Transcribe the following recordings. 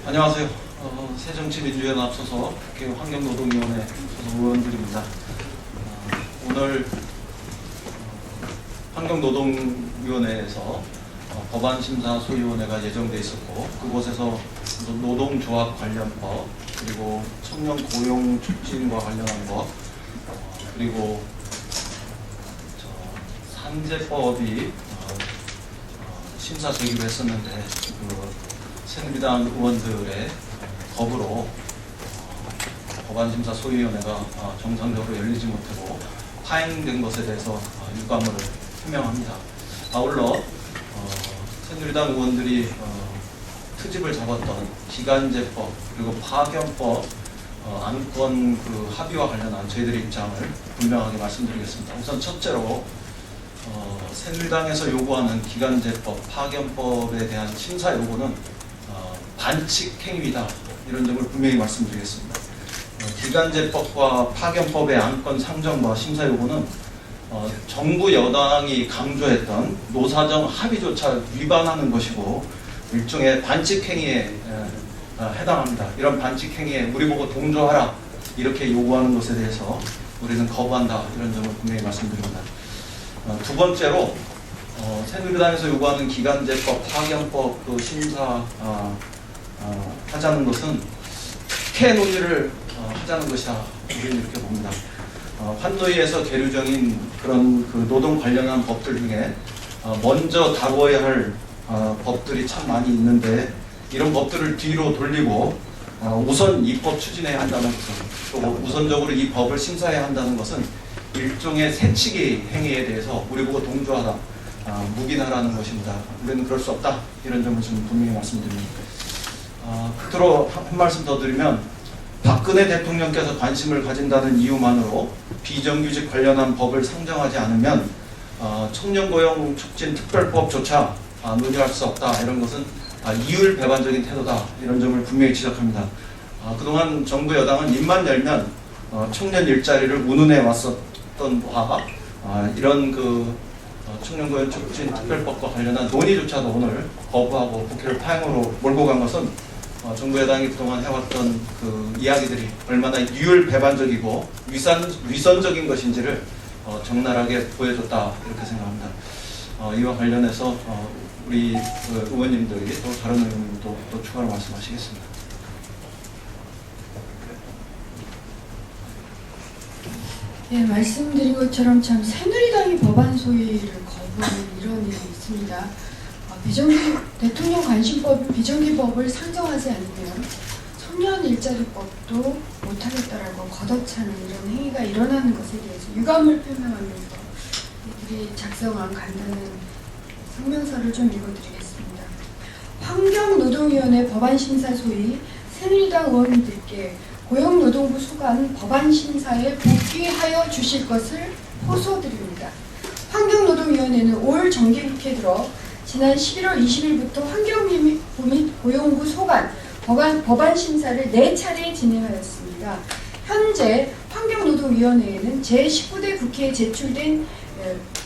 안녕하세요. 새정치민주연합 소속 국회 환경노동위원회 소속 의원들입니다. 오늘 환경노동위원회에서 법안심사소위원회가 예정돼 있었고, 그곳에서 노동조합 관련법, 그리고 청년 고용 촉진과 관련한 것, 그리고 산재법이 심사 제기를 했었는데, 새누리당 의원들의 거부로 법안심사 소위원회가 정상적으로 열리지 못하고 파행된 것에 대해서 유감을 표명합니다. 아울러 새누리당 의원들이 트집을 잡았던 기간제법 그리고 파견법 안건 합의와 관련한 저희들의 입장을 분명하게 말씀드리겠습니다. 우선 첫째로 새누리당에서 요구하는 기간제법, 파견법에 대한 심사 요구는 반칙 행위다, 이런 점을 분명히 말씀드리겠습니다. 기간제법과 파견법의 안건 상정과 심사 요구는 정부 여당이 강조했던 노사정 합의조차 위반하는 것이고 일종의 반칙 행위에 해당합니다. 이런 반칙 행위에 우리 보고 동조하라, 이렇게 요구하는 것에 대해서 우리는 거부한다, 이런 점을 분명히 말씀드립니다. 두 번째로 새누리당에서 요구하는 기간제법, 파견법 심사 하자는 것은 특혜 논의를 하자는 것이다, 우리는 이렇게 봅니다. 환노위에서 계류 중인 그런 노동 관련한 법들 중에 먼저 다루어야 할 법들이 참 많이 있는데, 이런 법들을 뒤로 돌리고 우선 이 법 추진해야 한다는 것은, 또 우선적으로 이 법을 심사해야 한다는 것은 일종의 새치기 행위에 대해서 우리 보고 동조하다, 묵인하라는 것입니다. 우리는 그럴 수 없다, 이런 점을 좀 분명히 말씀드립니다. 끝으로 한 말씀 더 드리면, 박근혜 대통령께서 관심을 가진다는 이유만으로 비정규직 관련한 법을 상정하지 않으면 청년고용 촉진 특별법조차 논의할 수 없다, 이런 것은 이율배반적인 태도다, 이런 점을 분명히 지적합니다. 그동안 정부 여당은 입만 열면 청년 일자리를 운운해 왔었던 바와 이런 청년고용 촉진 특별법과 관련한 논의조차도 오늘 거부하고 국회를 파행으로 몰고 간 것은 정부 여당이 그동안 해왔던 이야기들이 얼마나 이율배반적이고 위선적인 것인지를 적나라하게 보여줬다, 이렇게 생각합니다. 이와 관련해서 우리 의원님들이 또 다른 의원님도 또 추가로 말씀하시겠습니다. 네, 말씀드린 것처럼 참 새누리당이 법안 소위를 거부하는 이런 일이 있습니다. 대통령 관심법인 비정규법을 상정하지 않으면 청년 일자리법도 못하겠다라고 걷어차는 이런 행위가 일어나는 것에 대해서 유감을 표명하면서 이들이 작성한 간단한 성명서를 좀 읽어드리겠습니다. 환경노동위원회 법안심사소위 새누리당 의원님들께 고용노동부 소관 법안심사에 복귀하여 주실 것을 호소드립니다. 환경노동위원회는 올 정기국회 들어 지난 11월 20일부터 환경부 및 고용부 소관 법안심사를 4차례 진행하였습니다. 현재 환경노동위원회에는 제19대 국회에 제출된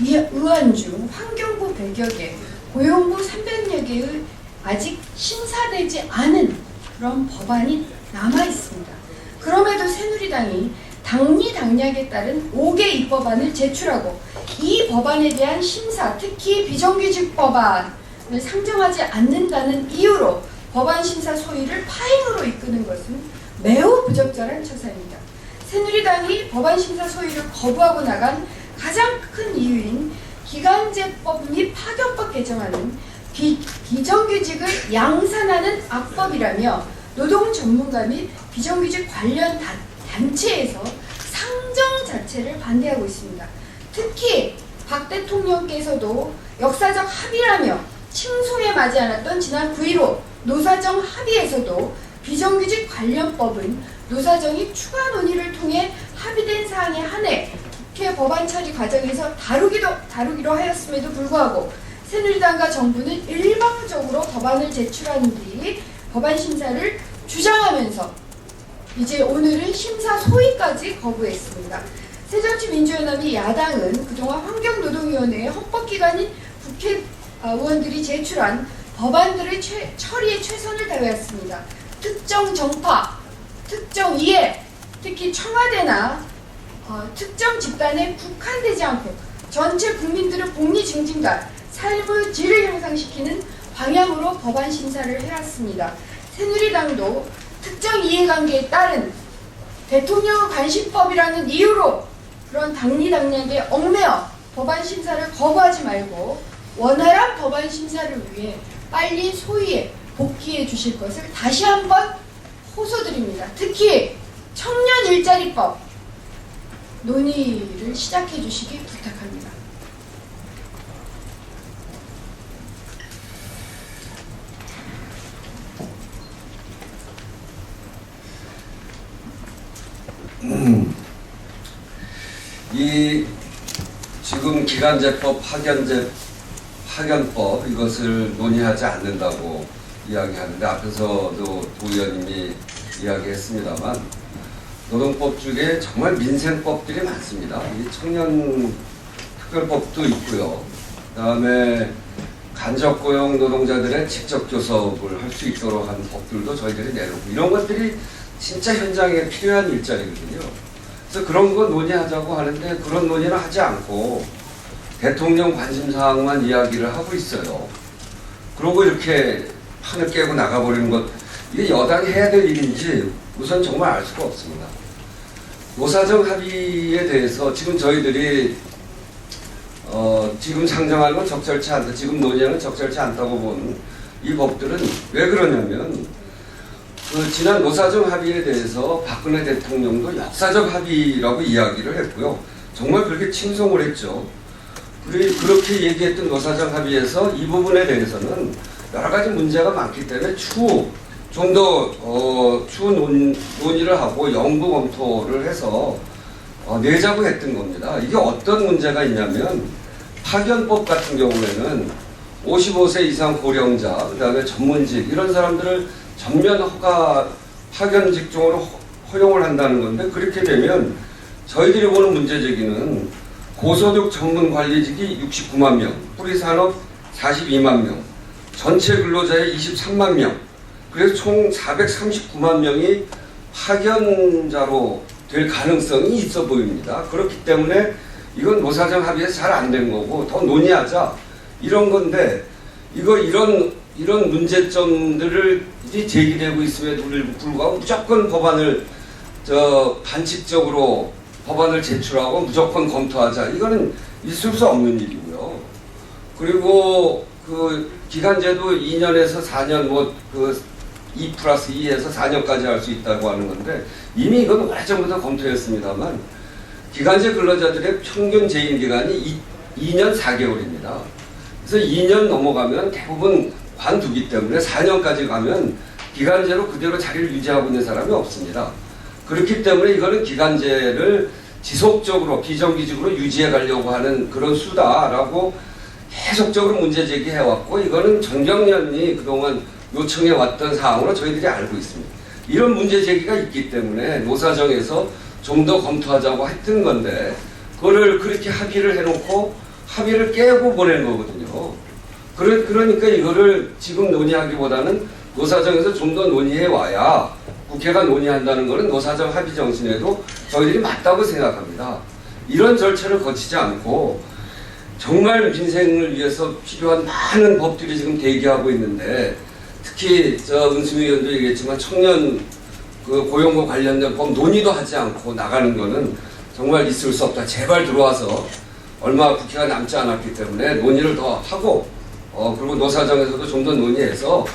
의안 중 환경부 100여 개, 고용부 300여 개의 아직 심사되지 않은 그런 법안이 남아있습니다. 그럼에도 새누리당이 당리당략에 따른 5개 입법안을 제출하고 이 법안에 대한 심사, 특히 비정규직 법안을 상정하지 않는다는 이유로 법안 심사 소위를 파행으로 이끄는 것은 매우 부적절한 처사입니다. 새누리당이 법안 심사 소위를 거부하고 나간 가장 큰 이유인 기간제법 및 파견법 개정안은 비정규직을 양산하는 악법이라며 노동 전문가 및 비정규직 관련 단체에서 상정 자체를 반대하고 있습니다. 특히 박 대통령께서도 역사적 합의라며 칭송에 맞지 않았던 지난 9.15 노사정 합의에서도 비정규직 관련법은 노사정이 추가 논의를 통해 합의된 사항에 한해 국회 법안 처리 과정에서 다루기로 하였음에도 불구하고 새누리당과 정부는 일방적으로 법안을 제출한 뒤 법안 심사를 주장하면서 이제 오늘은 심사 소위까지 거부했습니다. 새정치민주연합이 야당은 그동안 환경노동위원회의 헌법기관인 국회의원들이 제출한 법안들의 처리에 최선을 다해왔습니다. 특정 정파, 특정 이해, 특히 청와대나 특정 집단에 국한되지 않고 전체 국민들의 복리 증진과 삶의 질을 향상시키는 방향으로 법안 심사를 해왔습니다. 새누리당도 특정 이해관계에 따른 대통령 관심법이라는 이유로 그런 당리당략에 얽매여 법안 심사를 거부하지 말고 원활한 법안 심사를 위해 빨리 소위에 복귀해 주실 것을 다시 한번 호소드립니다. 특히 청년 일자리법 논의를 시작해 주시기 부탁합니다. 이 지금 기간제법, 파견법 이것을 논의하지 않는다고 이야기하는데 앞에서도 도 의원님이 이야기했습니다만 노동법 중에 정말 민생법들이 많습니다. 이 청년 특별법도 있고요. 그다음에 간접고용 노동자들의 직접 교섭을 할 수 있도록 하는 법들도 저희들이 내놓고 이런 것들이 진짜 현장에 필요한 일자리거든요. 그래서 그런 거 논의하자고 하는데 그런 논의를 하지 않고 대통령 관심사항만 이야기를 하고 있어요. 그러고 이렇게 판을 깨고 나가버리는 것, 이게 여당이 해야 될 일인지 우선 정말 알 수가 없습니다. 노사정 합의에 대해서 지금 저희들이 지금 상정하는 건 적절치 않다, 지금 논의하는 적절치 않다고 본 이 법들은 왜 그러냐면 지난 노사정 합의에 대해서 박근혜 대통령도 역사적 합의라고 이야기를 했고요. 정말 그렇게 칭송을 했죠. 그렇게 얘기했던 노사정 합의에서 이 부분에 대해서는 여러 가지 문제가 많기 때문에 추후 좀 더 추후 논의를 하고 연구 검토를 해서 내자고 했던 겁니다. 이게 어떤 문제가 있냐면 파견법 같은 경우에는 55세 이상 고령자, 그 다음에 전문직 이런 사람들을 전면 허가 파견 직종으로 허용을 한다는 건데 그렇게 되면 저희들이 보는 문제 제기는 고소득 전문 관리직이 69만 명, 뿌리산업 42만 명, 전체 근로자의 23만 명, 그래서 총 439만 명이 파견자로 될 가능성이 있어 보입니다. 그렇기 때문에 이건 노사정 합의에서 잘 안 된 거고 더 논의하자 이런 건데 이런 문제점들을 제기되고 있음에도 불구하고 무조건 법안을 반칙적으로 법안을 제출하고 무조건 검토하자, 이거는 있을 수 없는 일이고요. 그리고 그 기간제도 2년에서 4년 2+2에서 4년까지 할 수 있다고 하는 건데 이미 이건 오래전부터 검토했습니다만 기간제 근로자들의 평균 재임 기간이 2년 4개월입니다. 그래서 2년 넘어가면 대부분 관두기 때문에 4년까지 가면 기간제로 그대로 자리를 유지하고 있는 사람이 없습니다. 그렇기 때문에 이거는 기간제를 지속적으로 비정규직으로 유지해 가려고 하는 그런 수다라고 계속적으로 문제 제기해왔고 이거는 전경련이 그동안 요청해 왔던 사항으로 저희들이 알고 있습니다. 이런 문제 제기가 있기 때문에 노사정에서 좀 더 검토하자고 했던 건데 그거를 그렇게 합의를 해놓고 합의를 깨고 보낸 거거든요. 그러니까 이거를 지금 논의하기보다는 노사정에서 좀 더 논의해 와야 국회가 논의한다는 것은 노사정 합의 정신에도 저희들이 맞다고 생각합니다. 이런 절차를 거치지 않고 정말 민생을 위해서 필요한 많은 법들이 지금 대기하고 있는데 특히 은수미 의원도 얘기했지만 청년 고용과 관련된 법 논의도 하지 않고 나가는 거는 정말 있을 수 없다. 제발 들어와서 얼마 국회가 남지 않았기 때문에 논의를 더 하고 그리고 노사정에서도 좀 더 논의해서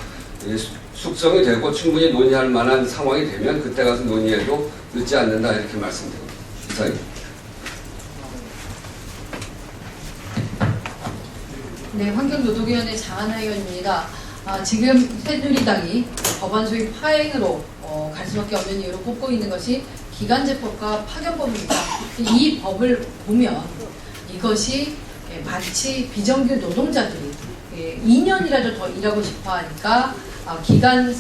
숙성이 되고 충분히 논의할 만한 상황이 되면 그때 가서 논의해도 늦지 않는다 이렇게 말씀드립니다. 이상입니다. 네, 환경노동위원회 장하나 의원입니다. 지금 새누리당이 법안 소위 파행으로 갈 수밖에 없는 이유로 꼽고 있는 것이 기간제법과 파견법입니다. 이 법을 보면 이것이 마치 비정규 노동자들이 2년이라도 더 일하고 싶어 하니까 기간제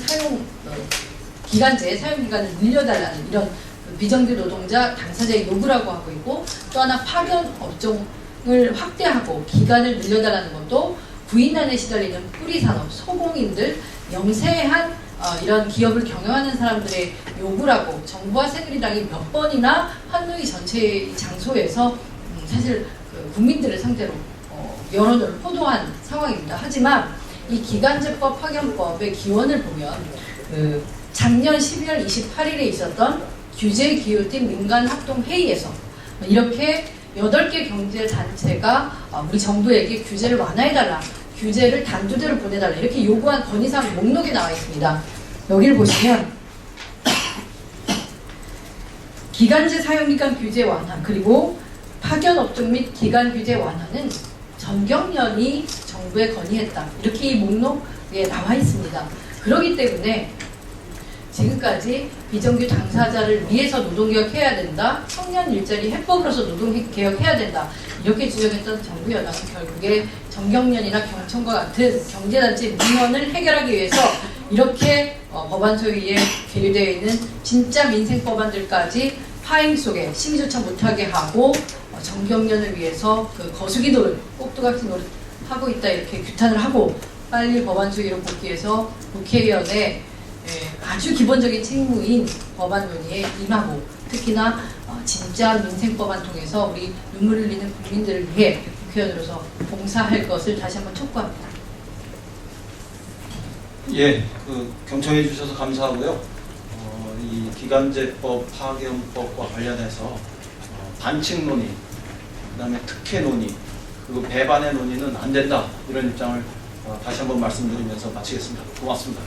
사용 기간을 늘려달라는 이런 비정규 노동자 당사자의 요구라고 하고 있고 또 하나 파견 업종을 확대하고 기간을 늘려달라는 것도 부인난에 시달리는 뿌리산업 소공인들 영세한 이런 기업을 경영하는 사람들의 요구라고 정부와 새누리당이 몇 번이나 환노위 전체 장소에서 사실 그 국민들을 상대로 여론을 포도한 상황입니다. 하지만 이 기간제법 파견법의 기원을 보면 그 작년 12월 28일에 있었던 규제 기후팀 민간합동회의에서 이렇게 8개 경제단체가 우리 정부에게 규제를 완화해달라, 규제를 단두대로 보내달라 이렇게 요구한 건의사항 목록에 나와 있습니다. 여기를 보시면 기간제 사용기간 규제 완화 그리고 파견업종 및 기간 규제 완화는 정경련이 정부에 건의했다. 이렇게 이 목록에 나와 있습니다. 그렇기 때문에 지금까지 비정규 당사자를 위해서 노동개혁해야 된다. 청년 일자리 해법으로서 노동개혁해야 된다. 이렇게 주장했던 정부 여당은 결국에 정경련이나 경청과 같은 경제단체 민원을 해결하기 위해서 이렇게 법안 소위에 계류되어 있는 진짜 민생 법안들까지 파행 속에 심의조차 못하게 하고 정경련을 위해서 그 거수기 노릇, 꼭두각시 노릇 하고 있다 이렇게 규탄을 하고 빨리 법안 소위로 복귀해서 국회의원의 아주 기본적인 책무인 법안 논의에 임하고 특히나 진짜 민생 법안 통해서 우리 눈물 흘리는 국민들을 위해 국회의원으로서 봉사할 것을 다시 한번 촉구합니다. 예, 경청해 주셔서 감사하고요. 이 기간제법 파견법과 관련해서 반칙 논의, 그다음에 특혜 논의, 그리고 배반의 논의는 안 된다 이런 입장을 다시 한번 말씀드리면서 마치겠습니다. 고맙습니다.